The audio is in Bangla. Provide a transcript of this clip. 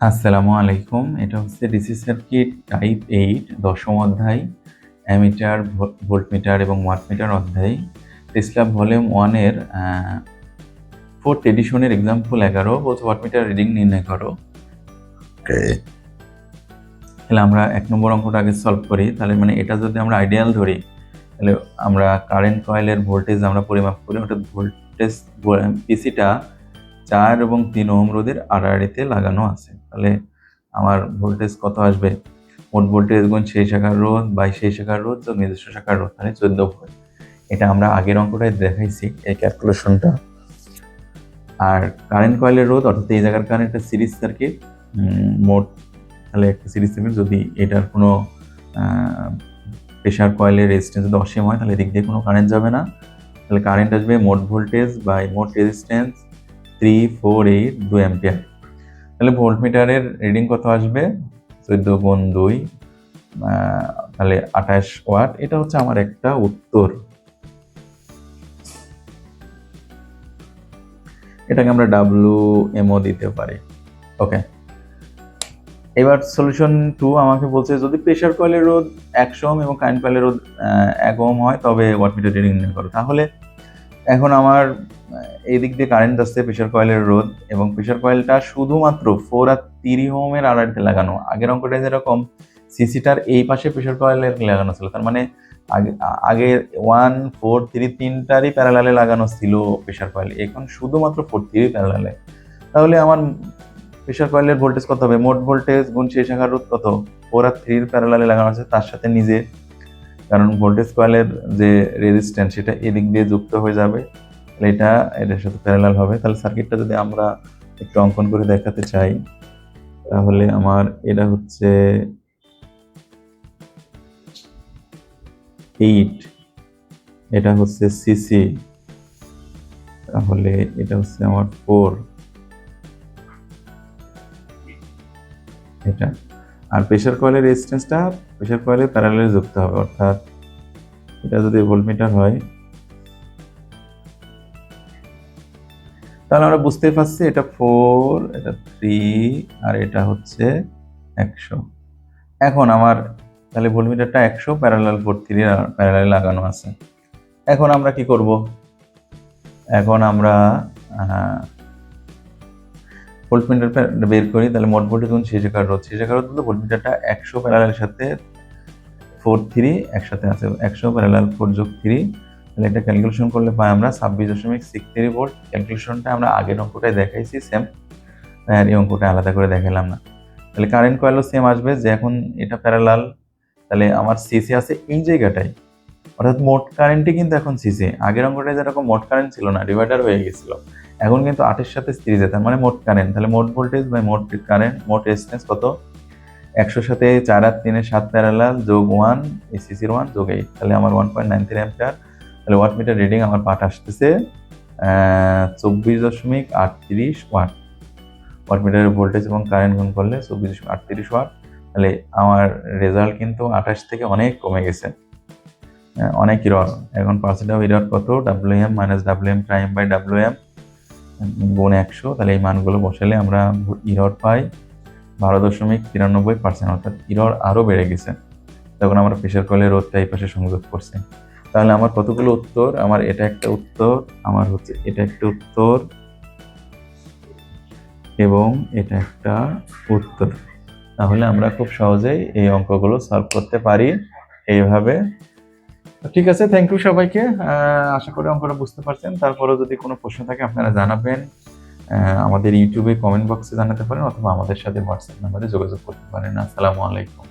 আসসালামু আলাইকুম। এটা হচ্ছে ডিসি সার্কিট টাইপ 8 দশম অধ্যায় অ্যামিটার, ভোল্টমিটার এবং ওয়াটমিটার অধ্যায়। টেসলা ভলিউম 1 এর 4th এডিশনের এক্সাম্পল 11 বলছে ওয়াটমিটার রিডিং নির্ণয় করো। তাহলে আমরা 1 নম্বর অঙ্কটা আগে সলভ করি। তাহলে মানে এটা যদি আমরা আইডিয়াল ধরি তাহলে আমরা কারেন্ট কয়েলের ভোল্টেজ আমরা পরিমাপ করি। ওটা ভোল্টেজ পিসিটা 4 এবং 3 ওহম রোধের আড়াআড়িতে লাগানো আছে। তাহলে আমার ভোল্টেজ কত আসবে? মোট ভোল্টেজ গুণ সেই শাখার রোধ বাই সেই শাখার রোধ যোগ নিজস্ব শাখার রোধ, তাহলে 14 ভোল্ট। এটা আমরা আগের অঙ্কটায় দেখাইছি এই ক্যালকুলেশনটা। আর কারেন্ট কয়েলের রোধ অর্থাৎ এই জায়গার কারণে একটা সিরিজ সার্কিট, মোট তাহলে একটা সিরিজ সার্কিট যদি এটার কোনো প্রেশার কয়েলের রেজিস্ট্যান্স যদি অসীম হয় তাহলে এদিক দিয়ে কোনো কারেন্ট যাবে না। তাহলে কারেন্ট আসবে মোট ভোল্টেজ বাই মোট রেজিস্ট্যান্স 348 2 অ্যাম্পিয়ার। তাহলে ভোল্টমিটারের রিডিং কত আসবে? 14 গুণ 2 তাহলে 28 ওয়াট। এটা হচ্ছে আমার একটা উত্তর। এটাকে আমরা WMO দিতে পারি। ওকে, এবার সলিউশন 2 আমাকে বলছে যদি প্রেসার কয়েলের রোধ 100 ওহম এবং কারেন্ট কয়েলের রোধ 1 ওহম হয় তবে ওয়াটমিটার রিডিং নির্ণয় করো। তাহলে এখন আমার এই দিক দিয়ে কারেন্ট আসছে প্রেসার কয়েলের রোধ, এবং প্রেসার কয়েলটা শুধুমাত্র 4 আর 3 ওহমের আড়াআড়িতে লাগানো। আগের অঙ্কটায় যেরকম সিসিটার এই পাশে প্রেসার কয়েলের লাগানো ছিল, তার মানে আগে 1 4 3 তিনটারই প্যারালালে লাগানো ছিল প্রেসার কয়েল, এখন শুধুমাত্র 4 3 প্যারালালে। তাহলে আমার প্রেসার কয়েলের ভোল্টেজ কত হবে? মোট ভোল্টেজ গুণ সেই শাখার রোধ কত? 4 আর 3 প্যারালালে লাগানো আছে তার সাথে নিজে, কারণ ভোল্টেজ কয়েলের যে রেজিস্ট্যান্স সেটা এদিক দিয়ে যুক্ত হয়ে যাবে, তাহলে এটা এটার সাথে প্যারালাল হবে। তাহলে সার্কিটটা যদি আমরা একটু অঙ্কন করে দেখাতে চাই তাহলে আমার এটা হচ্ছে 8, এটা হচ্ছে সিসি, তাহলে এটা হচ্ছে আমার 4 এটা। আর প্রেসার কয়েলের রেজিস্ট্যান্সটা প্রেসার কয়েলের প্যারালালে যুক্ত হবে, অর্থাৎ এটা যদি ভোল্টমিটার হয় তাহলে আমরা বুঝতেই পারছি এটা 4, এটা 3 আর এটা হচ্ছে 100। এখন আমার তাহলে ভোল্টমিটারটা 100 প্যারালাল 4 3 প্যারালালে লাগানো আছে। এখন আমরা কি করব? এখন আমরা ভোল্টমিটার বের করি। তাহলে মোট ভোল্টেজ গুণ সেই শাখার রোধ, সেই শাখার রোধ বলতে ভোল্টমিটারটা 100 প্যারালালের সাথে 4 3 একসাথে আছে, 100 প্যারালাল 4 যোগ 3, তাহলে এটা ক্যালকুলেশন করলে পাই আমরা 26.63 ভোল্ট। ক্যালকুলেশনটা আমরা আগের অঙ্কটায় দেখাইছি সেম, আর এই অঙ্কটা আলাদা করে দেখালাম না। তাহলে কারেন্ট কয়েলও সেম আসবে, যে এখন এটা প্যারালাল, তাহলে আমার সিসি আছে এই জায়গাটায়, অর্থাৎ মোট কারেন্টই কিন্তু এখন সিসি। আগের অঙ্কটায় যেরকম মোট কারেন্ট ছিল না, ডিভাইডার হয়ে গেছিল, এখন কিন্তু 8 এর সাথে সিরিজে, তার মানে মোট কারেন্ট, তাহলে মোট ভোল্টেজ বাই মোট কারেন্ট, মোট রেজিস্ট্যান্স কত? 100 সাথে 4 আর 3 7 প্যারালাল যোগ 1 এই সিসির 1 যোগ 8, তাহলে আমার 1.93 অ্যাম্পিয়ার। তাহলে ওয়াটমিটার রিডিং আমার পাঠ আসতেছে 24.38 ওয়াট। ওয়াটমিটারের ভোল্টেজ এবং কারেন্ট গুণ করলে 24.38 ওয়াট। তাহলে আমার রেজাল্ট কিন্তু 28 থেকে অনেক কমে গেছে, অনেক ইরর। এখন পার্সেন্ট অফ ইরর কত? WM minus WM prime by WM গুণ 100। তাহলে এই মানগুলো বসালে আমরা ইরর পাই 12.93%, অর্থাৎ ইরর আরও বেড়ে গেছে। তখন আমরা প্রেসার কয়েলের রোধটা এই পাশে সংযোগ করছি। তাহলে আমার কতগুলো উত্তর? আমার এটা একটা উত্তর, আমার হচ্ছে এটা একটা উত্তর, এবং এটা একটা উত্তর। তাহলে আমরা খুব সহজেই এই অঙ্কগুলো সলভ করতে পারি এইভাবে। ঠিক আছে, থ্যাংক ইউ সবাইকে। আশা করি অঙ্কটা বুঝতে পারছেন। তারপরেও যদি কোনো প্রশ্ন থাকে আপনারা জানাবেন, আমাদের ইউটিউবে কমেন্ট বক্সে জানাতে পারেন অথবা আমাদের সাথে হোয়াটসঅ্যাপ নাম্বারে যোগাযোগ করতে পারেন। আসসালামু আলাইকুম।